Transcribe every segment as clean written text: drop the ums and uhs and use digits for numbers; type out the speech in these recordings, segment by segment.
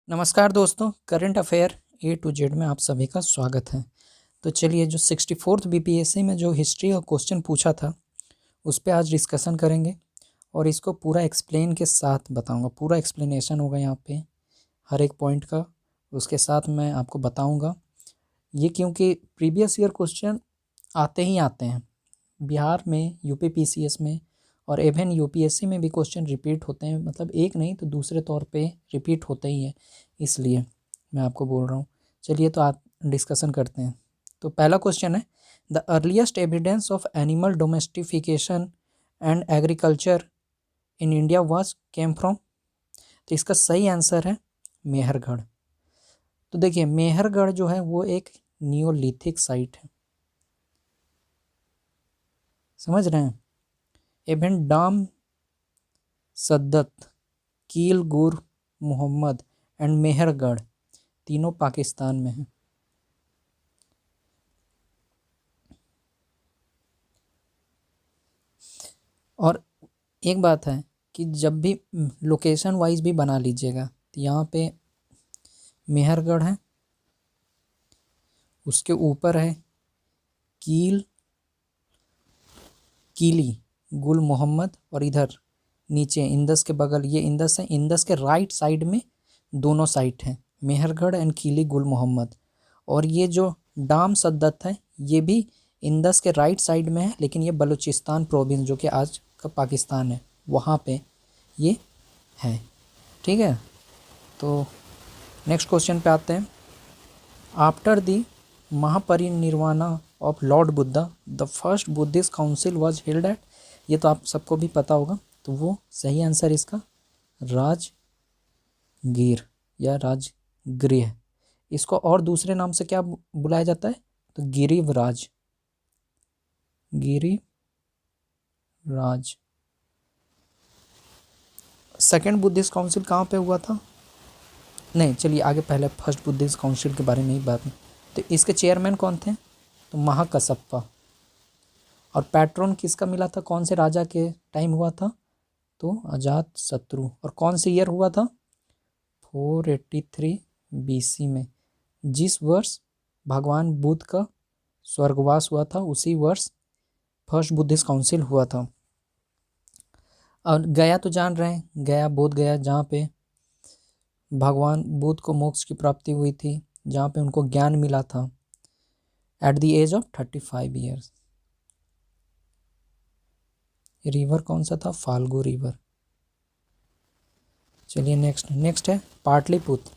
नमस्कार दोस्तों, current affair A to Z में आप सभी का स्वागत है। तो चलिए, जो 64th बीपीएससी में जो हिस्ट्री का क्वेश्चन पूछा था उस पर आज डिस्कशन करेंगे और इसको पूरा एक्सप्लेन के साथ बताऊंगा। पूरा एक्सप्लेनेशन होगा यहाँ पे हर एक पॉइंट का, उसके साथ मैं आपको बताऊंगा। ये क्योंकि प्रीवियस ईयर क्वेश्चन आते ही आते हैं बिहार में, यूपी पीसीएस में और इवन यूपीएससी में भी क्वेश्चन रिपीट होते हैं। मतलब एक नहीं तो दूसरे तौर पे रिपीट होते ही हैं, इसलिए मैं आपको बोल रहा हूँ। चलिए तो आप डिस्कशन करते हैं। तो पहला क्वेश्चन है, the earliest evidence of animal domestication and agriculture in India was came from. तो इसका सही आंसर है मेहरगढ़। तो देखिए, मेहरगढ़ जो है वो एक नियोलिथिक साइट है, समझ रहे हैं। एबन डाम सद्दत, कील गुर मोहम्मद एंड मेहरगढ़ तीनों पाकिस्तान में हैं। और एक बात है कि जब भी लोकेशन वाइज भी बना लीजिएगा, तो यहाँ पे मेहरगढ़ है, उसके ऊपर है कीली गुल मोहम्मद और इधर नीचे इंदस के बगल ये इंदस है। इंदस के राइट साइड में दोनों साइट हैं, मेहरगढ़ एंड कीली गुल मोहम्मद। और ये जो डाम सद्दत है ये भी इंदस के राइट साइड में है, लेकिन ये बलूचिस्तान प्रोविंस जो कि आज का पाकिस्तान है वहाँ पे ये है। ठीक है, तो नेक्स्ट क्वेश्चन पे आते हैं। After the Mahaparinirvan of Lord Buddha the first Buddhist council was held at. ये तो आप सबको भी पता होगा, तो वो सही आंसर इसका राजगीर या राजगृह। इसको और दूसरे नाम से क्या बुलाया जाता है? तो गिरिवराज, गिरिराज। सेकेंड बुद्धिस्ट काउंसिल कहाँ पे हुआ था? नहीं, चलिए आगे पहले फर्स्ट बुद्धिस्ट काउंसिल के बारे में ही बात। तो इसके चेयरमैन कौन थे? तो महाकसप्पा। और पैट्रन किसका मिला था? कौन से राजा के टाइम हुआ था? तो अजात शत्रु। और कौन से ईयर हुआ था? 483 बीसी में। जिस वर्ष भगवान बुद्ध का स्वर्गवास हुआ था उसी वर्ष फर्स्ट बुद्धिस्ट काउंसिल हुआ था। और गया तो जान रहे हैं, गया बोध गया, जहाँ पे भगवान बुद्ध को मोक्ष की प्राप्ति हुई थी, जहाँ पे उनको ज्ञान मिला था at the age of 35 years. River कौन सा था? फाल्गु रिवर। चलिए नेक्स्ट है पाटलिपुत्र।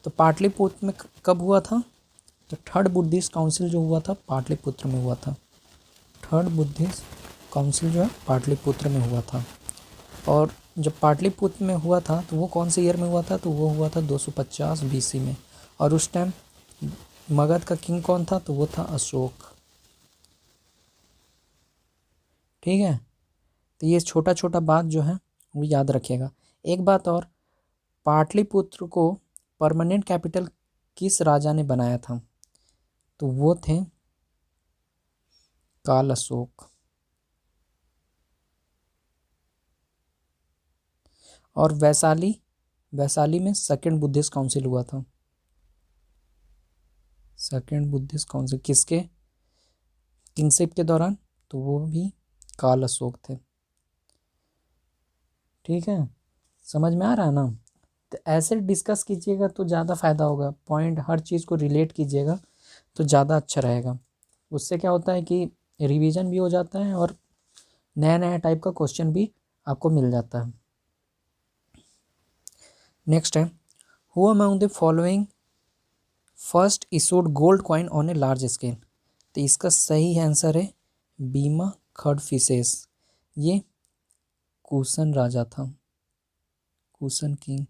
तो पाटलिपुत्र में कब हुआ था? तो थर्ड बुद्धिस्ट काउंसिल जो हुआ था पाटलिपुत्र में हुआ था। थर्ड बुद्धिस्ट काउंसिल जो है पाटलिपुत्र में हुआ था। और जब पाटलिपुत्र में हुआ था तो वो कौन से ईयर में हुआ था? तो वो हुआ था 250 बीसी में। और उस टाइम मगध का किंग कौन था? तो वो था अशोक। ठीक है, तो ये छोटा छोटा बात जो है वो याद रखिएगा। एक बात और, पाटलिपुत्र को परमानेंट कैपिटल किस राजा ने बनाया था? तो वो थे काल अशोक। और वैशाली में सेकेंड बुद्धिस्ट काउंसिल हुआ था। सेकेंड बुद्धिस्ट काउंसिल किसके किंगशिप के दौरान? तो वो भी काल अशोक थे। ठीक है, समझ में आ रहा है ना? तो ऐसे डिस्कस कीजिएगा तो ज़्यादा फायदा होगा। पॉइंट हर चीज़ को रिलेट कीजिएगा तो ज़्यादा अच्छा रहेगा। उससे क्या होता है कि रिवीजन भी हो जाता है और नया नया टाइप का क्वेश्चन भी आपको मिल जाता है। नेक्स्ट है, who among the following first issued gold coin on a large scale. तो इसका सही आंसर है बीमा खडफिसेस। ये कुशन राजा था, कुशन किंग।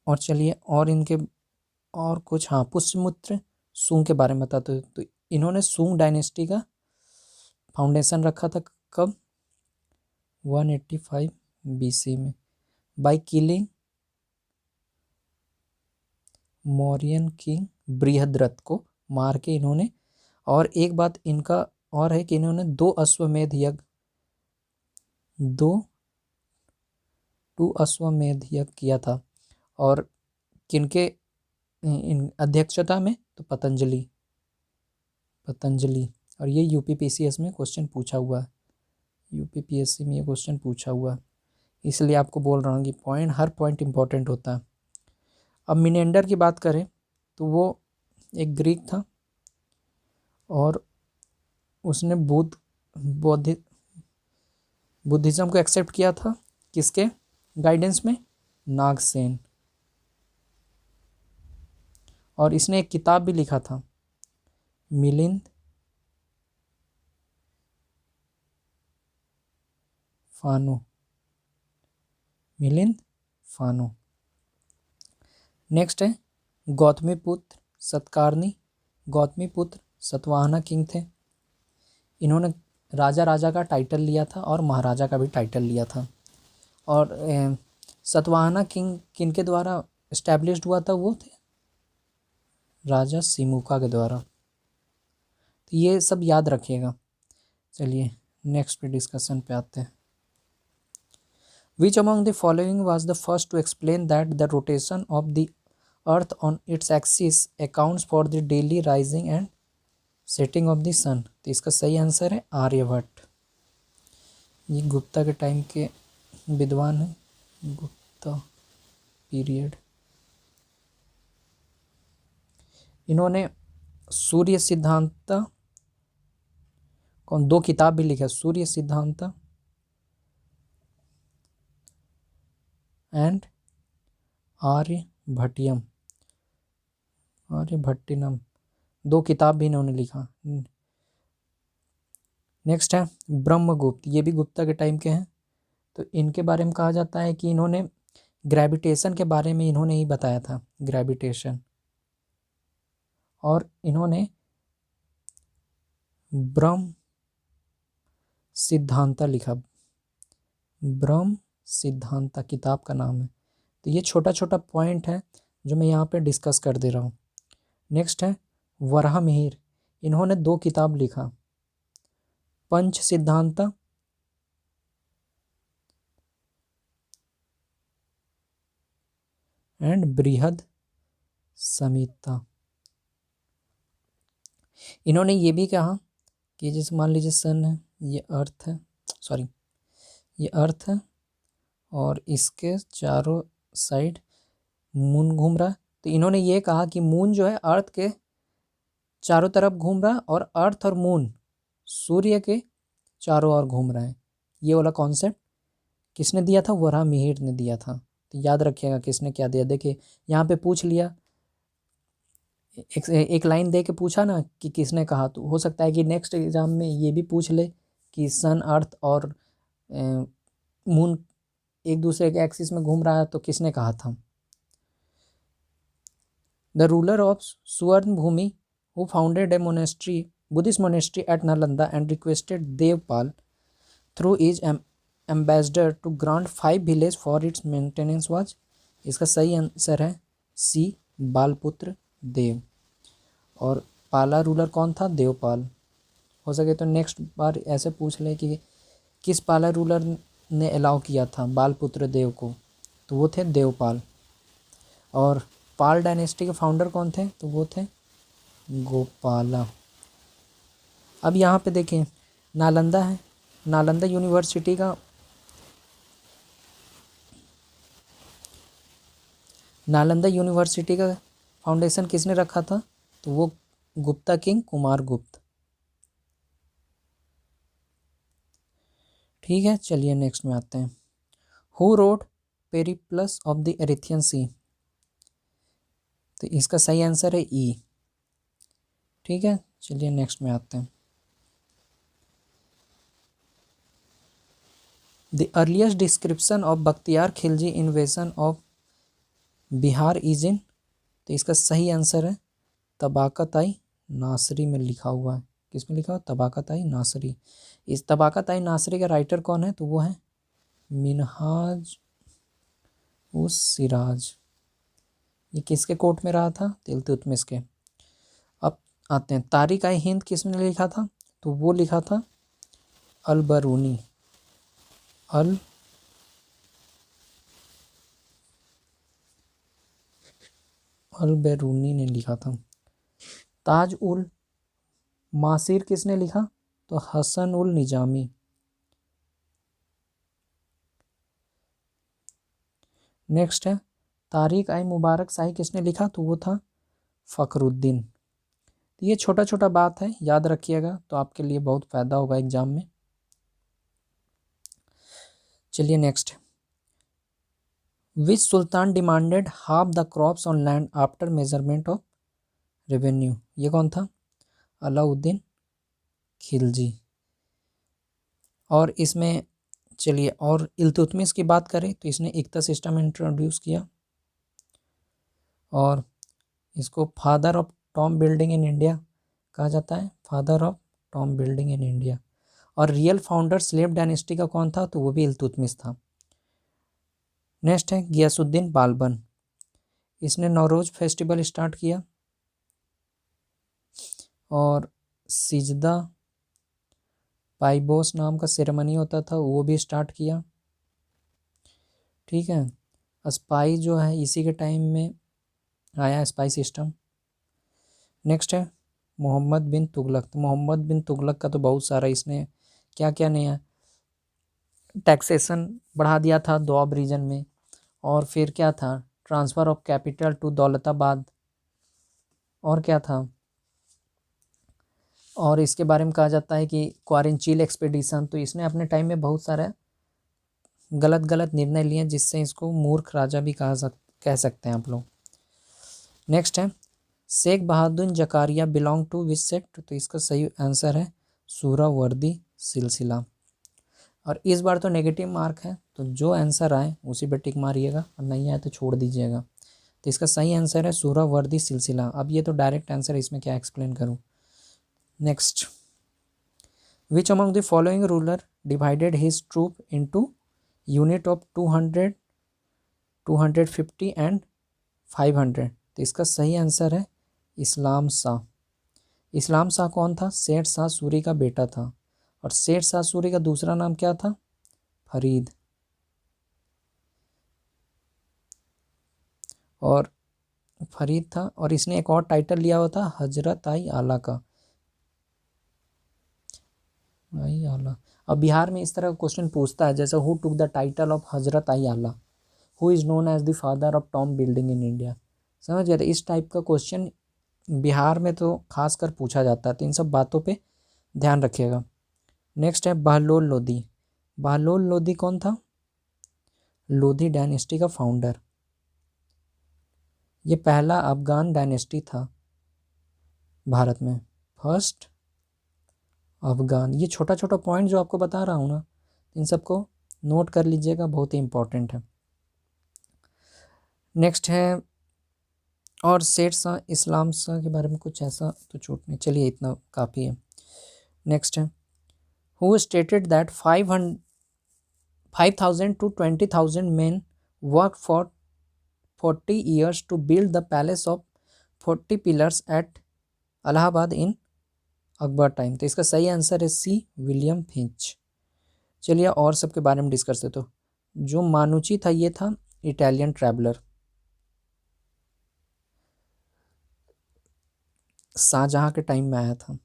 और चलिए और इनके और कुछ, हाँ, पुष्यमित्र सूंग के बारे में बताते हैं। तो इन्होंने सूंग डायनेस्टी का फाउंडेशन रखा था कब? 185 बीसी में by killing Mauryan king Brihadratha को मार के इन्होंने। और एक बात इनका और है कि इन्होंने 2 अश्वमेध यज्ञ, 2 टू अश्वमेध यज्ञ किया था, और किनके अध्यक्षता में? तो पतंजलि। और ये यूपीपीसीएस में क्वेश्चन पूछा हुआ है, यूपीपीएससी में ये क्वेश्चन पूछा हुआ है, इसलिए आपको बोल रहा हूँ कि हर पॉइंट इंपॉर्टेंट होता है। अब मिनेंडर की बात करें तो वो एक ग्रीक था, और उसने बुद्धिज़्म को एक्सेप्ट किया था, किसके गाइडेंस में? नागसेन। और इसने एक किताब भी लिखा था, मिलिंद फानो। नेक्स्ट है गौतमीपुत्र सतवाहना किंग थे। इन्होंने राजा का टाइटल लिया था और महाराजा का भी टाइटल लिया था। और सतवाहना किंग किनके द्वारा इस्टेब्लिश्ड हुआ था? वो थे राजा सिमुका के द्वारा। तो ये सब याद रखिएगा। चलिए नेक्स्ट पे डिस्कशन पे आते हैं। Which among the following was the first to explain that the rotation of the earth on its axis accounts for the daily rising and setting of the sun? तो इसका सही आंसर है आर्यभट्ट। ये गुप्ता के टाइम के विद्वान हैं, गुप्ता पीरियड। इन्होंने सूर्य सिद्धांत दो किताब भी लिखा, सूर्य सिद्धांत एंड आर्यभट्टिनम, दो किताब भी इन्होंने लिखा। नेक्स्ट है ब्रह्मगुप्त, ये भी गुप्ता के टाइम के हैं। तो इनके बारे में कहा जाता है कि इन्होंने ग्रेविटेशन के बारे में इन्होंने ही बताया था, ग्रेविटेशन। और इन्होंने ब्रह्म सिद्धांता लिखा, ब्रह्म सिद्धांता किताब का नाम है। तो ये छोटा छोटा पॉइंट है जो मैं यहाँ पे डिस्कस कर दे रहा हूँ। नेक्स्ट है वराहमिहिर, इन्होंने दो किताब लिखा, पंच सिद्धांता एंड बृहद संहिता। इन्होंने ये भी कहा कि जैसे मान लीजिए सन है, ये अर्थ है, ये अर्थ है और इसके चारों साइड मून घूम रहा है। तो इन्होंने ये कहा कि मून जो है अर्थ के चारों तरफ घूम रहा है और अर्थ और मून सूर्य के चारों ओर घूम रहा है। ये वाला कॉन्सेप्ट किसने दिया था? वराहमिहिर ने दिया था। तो याद रखिएगा किसने क्या दिया। देखिए यहाँ पे पूछ लिया, एक लाइन दे के पूछा ना कि किसने कहा, तो हो सकता है कि नेक्स्ट एग्जाम में ये भी पूछ ले कि सन अर्थ और मून एक दूसरे के एक्सिस में घूम रहा है तो किसने कहा था। The ruler of Suvarna Bhumi who founded a monastery, Buddhist monastery at Nalanda and requested Devapala through his ambassador to grant 5 village for its maintenance was. इसका सही आंसर है सी, बालपुत्र देव। और पाला रूलर कौन था? देवपाल। हो सके तो नेक्स्ट बार ऐसे पूछ ले कि किस पाला रूलर ने अलाउ किया था बालपुत्र देव को, तो वो थे देवपाल। और पाल डायनेस्टी के फाउंडर कौन थे? तो वो थे गोपाला। अब यहाँ पे देखें नालंदा है, नालंदा यूनिवर्सिटी का फाउंडेशन किसने रखा था? तो वो गुप्ता किंग कुमार गुप्त। ठीक है, चलिए नेक्स्ट में आते हैं। Who wrote Periplus of the Erythraean Sea? तो इसका सही आंसर है ई। ठीक है, चलिए नेक्स्ट में आते हैं। The earliest description of Bakhtiyar Khilji invasion of Bihar is in? तो इसका सही आंसर है तबाकत-ई नासरी में लिखा हुआ है। किस में लिखा हुआ? तबाकत-ई नासरी। इस तबाकत-ई नासरी का राइटर कौन है? तो वो है मिनहाज उस सिराज। ये किसके कोर्ट में रहा था? इल्तुतमिश के। अब आते हैं तारिक-ई-हिंद किसने लिखा था? तो वो लिखा था अल-बरूनी। अल बैरूनी ने लिखा था। ताज उल मासिर किसने लिखा? तो हसन उल निजामी। नेक्स्ट है तारिक आई मुबारक शाही किसने लिखा? तो वो था फखरुद्दीन। ये छोटा छोटा बात है, याद रखिएगा तो आपके लिए बहुत फायदा होगा एग्जाम में। चलिए next, which Sultan demanded half the crops on land after measurement of revenue? ये कौन था? अलाउद्दीन खिलजी। और इसमें चलिए, और इल्तुतमिश की बात करें तो इसने इक्ता सिस्टम इंट्रोड्यूस किया, और इसको father of tomb building in India कहा जाता है, father of tomb building in India. और रियल फाउंडर स्लेव डायनेस्टी का कौन था? तो वो भी इल्तुतमिश था। नेक्स्ट है गियासुद्दीन बालबन, इसने नौरोज फेस्टिवल स्टार्ट किया, और सिजदा पाइबोस नाम का सेरेमनी होता था वो भी स्टार्ट किया। ठीक है, स्पाई जो है इसी के टाइम में आया, स्पाई सिस्टम। नेक्स्ट है मोहम्मद बिन तुगलक। तो मोहम्मद बिन तुगलक का तो बहुत सारा, इसने क्या क्या नया टैक्सेशन बढ़ा दिया था दोआब रीजन में, और फिर क्या था transfer of capital to Daulatabad, और क्या था, और इसके बारे में कहा जाता है कि क्वारेंचील एक्सपेडिशन। तो इसने अपने टाइम में बहुत सारा गलत गलत निर्णय लिए जिससे इसको मूर्ख राजा भी कह सकते हैं आप लोग। नेक्स्ट है Sheikh Bahadur Zakariya belong to which sect? तो इसका सही आंसर है सूरावर्दी सिलसिला। और इस बार तो नेगेटिव मार्क है, तो जो आंसर आए उसी पे टिक मारिएगा, और नहीं आए तो छोड़ दीजिएगा। तो इसका सही आंसर है सूरावर्दी सिलसिला। अब ये तो डायरेक्ट आंसर है, इसमें क्या एक्सप्लेन करूँ। Next, which among the following ruler divided his troop into unit of 200, 250 and 500? तो इसका सही आंसर है इस्लाम शाह। इस्लाम शाह कौन था? शेर शाह सूरी का बेटा था, और शेर शाह सूरी का दूसरा नाम क्या था? फरीद। और फरीद था, और इसने एक और टाइटल लिया हुआ था हजरत आई आला का, आई आला। अब बिहार में इस तरह का क्वेश्चन पूछता है, जैसे who took the title of Hazrat i Ala, who is known as the father of tomb building in India? समझ गए? इस टाइप का क्वेश्चन बिहार में तो खासकर पूछा जाता है, तो इन सब बातों पे ध्यान रखिएगा। नेक्स्ट है बहलोल लोदी। बहलोल लोदी कौन था? लोधी डायनेस्टी का फाउंडर। ये पहला अफगान डायनेस्टी था भारत में, फर्स्ट अफगान। ये छोटा छोटा पॉइंट जो आपको बता रहा हूँ ना, इन सबको नोट कर लीजिएगा, बहुत ही इंपॉर्टेंट है। नेक्स्ट है, और शेर शाह इस्लाम शाह के बारे में कुछ ऐसा तो छूट नहीं, चलिए इतना काफ़ी है। नेक्स्ट है who stated that 5,000 to 20,000 men worked for 40 years to build the palace of 40 pillars at Allahabad in Akbar time? तो इसका सही आंसर है सी विलियम फिंच। चलिए और सबके बारे में डिस्कस करते। तो जो मानुची था ये था इटालियन ट्रैवलर, शाहजहां के टाइम में आया था।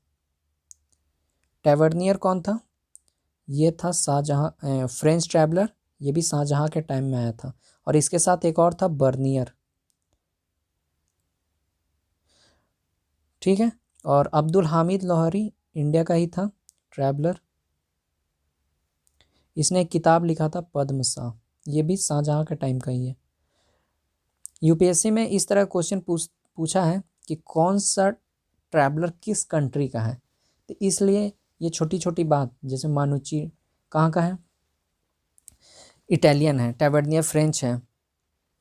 टैवर्नियर कौन था? ये था शाहजहां फ्रेंच ट्रैवलर, ये भी शाहजहां के टाइम में आया था। और इसके साथ एक और था बर्नियर। ठीक है, और अब्दुल हामिद लाहौरी इंडिया का ही था ट्रैवलर, इसने एक किताब लिखा था पद्मशाह, ये भी शाहजहां के टाइम का ही है। यूपीएससी में इस तरह क्वेश्चन पूछा है कि कौन सा ट्रैवलर किस कंट्री का है, तो इसलिए ये छोटी छोटी बात, जैसे मानुची कहाँ का है? इटालियन है। टैवर्नियर फ्रेंच है।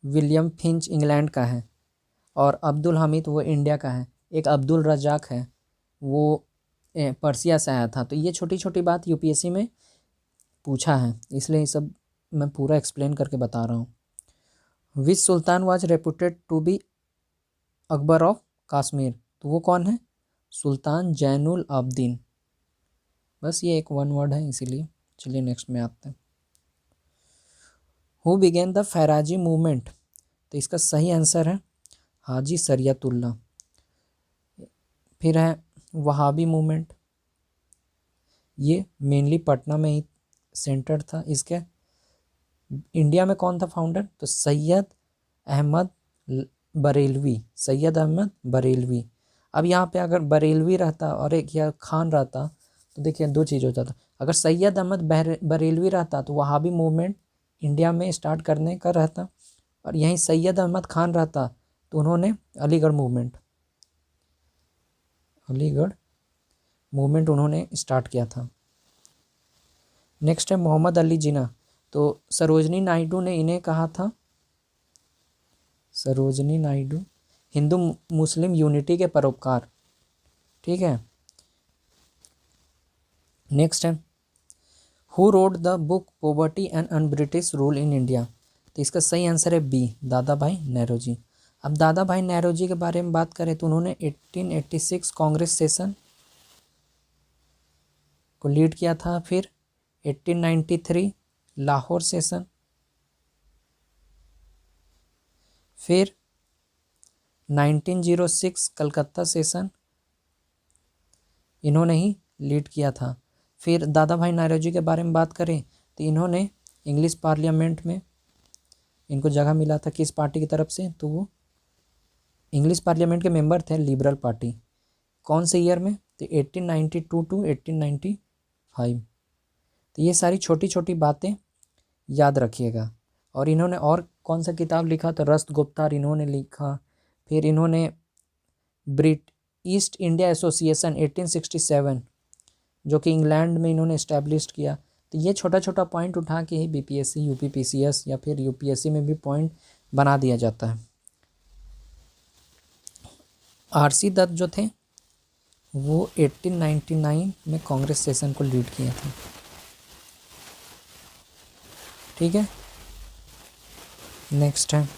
विलियम फिंच इंग्लैंड का है। और अब्दुल हामिद वो इंडिया का है। एक अब्दुल रजाक है, वो पर्सिया से आया था। तो ये छोटी छोटी बात यूपीएससी में पूछा है, इसलिए ये सब मैं पूरा एक्सप्लेन करके बता रहा हूँ। Which sultan was reputed to be Akbar of Kashmir? तो वो कौन है? सुल्तान जैनुल आबदीन। बस ये एक वन वर्ड है इसीलिए। चलिए नेक्स्ट में आते हैं। Who began the Faraizi movement? तो इसका सही आंसर है हाजी शरियतुल्लाह। फिर है वहाबी मूवमेंट, ये मेनली पटना में ही सेंटर था। इसके इंडिया में कौन था फाउंडर? तो सैयद अहमद बरेलवी, सैयद अहमद बरेलवी। अब यहाँ पे अगर बरेलवी रहता और एक या खान रहता तो देखिए दो चीज़ हो जाता। अगर सैयद अहमद बरेलवी रहता तो वहाबी मूवमेंट इंडिया में स्टार्ट करने का रहता, और यहीं सैयद अहमद खान रहता तो उन्होंने अलीगढ़ मूवमेंट उन्होंने स्टार्ट किया था। नेक्स्ट है मोहम्मद अली जिन्ना। तो सरोजनी नायडू ने इन्हें कहा था, सरोजनी नायडू हिंदू मुस्लिम यूनिटी के परोपकार। ठीक है। नेक्स्ट है who wrote the book poverty and un British rule in India. तो इसका सही आंसर है बी, दादा भाई नेहरू। अब दादा भाई नेहरू के बारे में बात करें तो उन्होंने 1886 कांग्रेस सेशन को लीड किया था। फिर 1893 लाहौर सेशन, फिर 1906 कलकत्ता सेशन इन्होंने ही लीड किया था। फिर दादा भाई नौरोजी के बारे में बात करें तो इन्होंने इंग्लिश पार्लियामेंट में इनको जगह मिला था किस पार्टी की तरफ से? तो वो इंग्लिश पार्लियामेंट के मेंबर थे लिबरल पार्टी। कौन से ईयर में? तो 1892 टू 1895। तो ये सारी छोटी छोटी बातें याद रखिएगा। और इन्होंने और कौन सा किताब लिखा? तो रस्त गुप्तार इन्होंने लिखा। फिर इन्होंने ईस्ट इंडिया एसोसिएशन 1867 जो कि इंग्लैंड में इन्होंने इस्टेब्लिश किया। तो ये छोटा छोटा पॉइंट उठा के ही बीपीएससी, यूपीपीसीएस या फिर यूपीएससी में भी पॉइंट बना दिया जाता है। आरसी दत्त जो थे वो 1899 में कांग्रेस सेशन को लीड किया था। ठीक है। नेक्स्ट है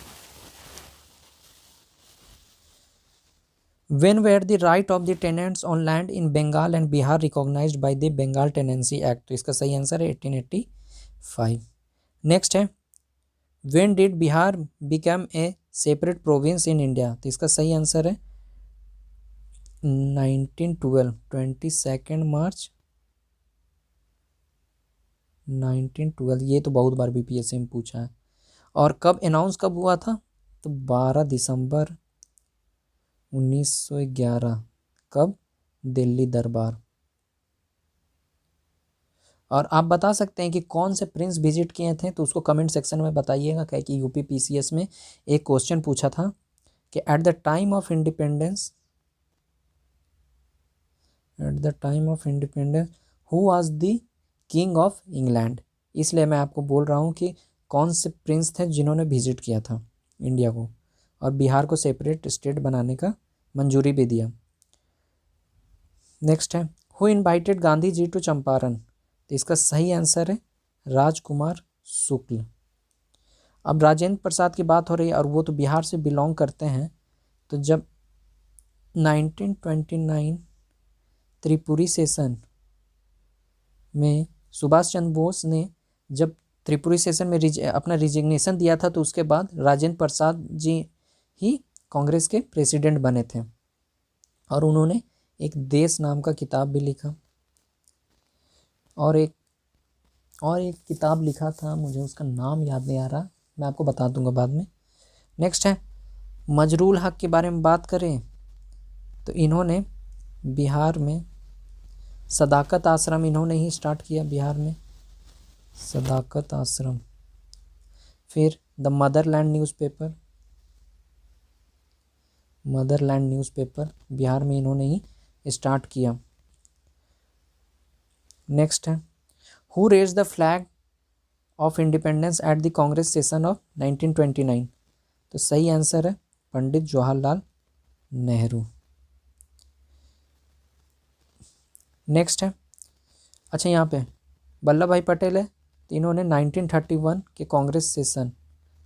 When were the right of the tenants on land in Bengal and Bihar recognized by the Bengal Tenancy Act? तो इसका सही आंसर है 1885। नेक्स्ट है When did Bihar become a separate province in India? तो इसका सही answer है 1912, 22 मार्च 1912। ये तो बहुत बार बीपीएससी में पूछा है। और कब अनाउंस कब हुआ था? तो 12 दिसंबर 1911। कब? दिल्ली दरबार। और आप बता सकते हैं कि कौन से प्रिंस विजिट किए थे, तो उसको कमेंट सेक्शन में बताइएगा। क्या कि यूपीपीसीएस में एक क्वेश्चन पूछा था कि at the time of independence who was the king of England. इसलिए मैं आपको बोल रहा हूँ कि कौन से प्रिंस थे जिन्होंने विजिट किया था इंडिया को और बिहार को सेपरेट स्टेट बनाने का मंजूरी भी दिया। नेक्स्ट है who invited Gandhi ji to Champaran. तो इसका सही आंसर है राजकुमार शुक्ल। अब राजेंद्र प्रसाद की बात हो रही है और वो तो बिहार से बिलोंग करते हैं। तो जब 1929 त्रिपुरी सेशन में सुभाष चंद्र बोस ने जब त्रिपुरी सेशन में अपना रिजिग्नेशन दिया था तो उसके बाद राजेंद्र प्रसाद जी ही कांग्रेस के प्रेसिडेंट बने थे। और उन्होंने एक देश नाम का किताब भी लिखा और एक किताब लिखा था, मुझे उसका नाम याद नहीं आ रहा, मैं आपको बता दूंगा बाद में। नेक्स्ट है मजरूल हक के बारे में बात करें तो इन्होंने बिहार में सदाकत आश्रम इन्होंने ही स्टार्ट किया बिहार में, सदाकत आश्रम। फिर द मदरलैंड न्यूज़पेपर बिहार में इन्होंने ही स्टार्ट किया। नेक्स्ट है who raise the flag of independence at the Congress session of 1929। तो सही आंसर है पंडित जवाहरलाल नेहरू। नेक्स्ट है अच्छा यहाँ पे वल्लभ भाई पटेल है, तो इन्होंने 1931 के कांग्रेस सेशन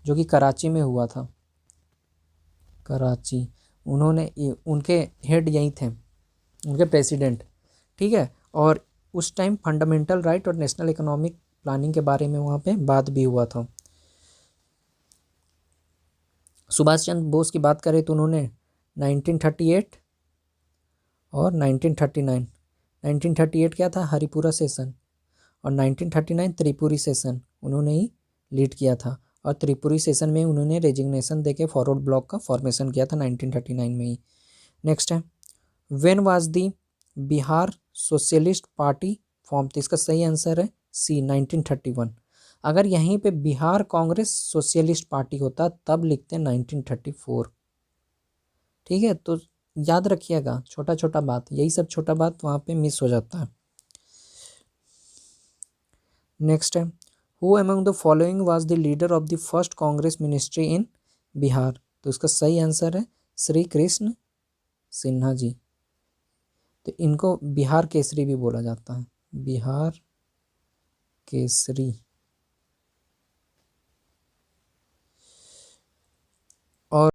जो कि कराची में हुआ था, कराची, उन्होंने उनके हेड यही थे, उनके प्रेसिडेंट। ठीक है। और उस टाइम फंडामेंटल राइट और नेशनल इकोनॉमिक प्लानिंग के बारे में वहाँ पे बात भी हुआ था। सुभाष चंद्र बोस की बात करें तो उन्होंने 1938 और 1939, 1938 क्या था, हरिपुरा सेशन, और 1939 त्रिपुरी सेशन उन्होंने ही लीड किया था, और त्रिपुरी सेशन में उन्होंने रेजिग्नेशन देके फॉरवर्ड ब्लॉक का फॉर्मेशन किया था 1939 में ही। नेक्स्ट है, when was the Bihar socialist party form, तो इसका सही आंसर है सी 1931। अगर यहीं पे बिहार कांग्रेस सोशलिस्ट पार्टी होता तब लिखते हैं 1934। ठीक है, तो याद रखिएगा, छोटा छोटा बात, यही सब छोटा बात वहाँ पे मिस हो जाता है। नेक्स्ट है, who among the following was the leader of the first Congress ministry इन बिहार, तो इसका सही आंसर है श्री कृष्ण सिन्हा जी। तो इनको बिहार केसरी भी बोला जाता है, बिहार केसरी।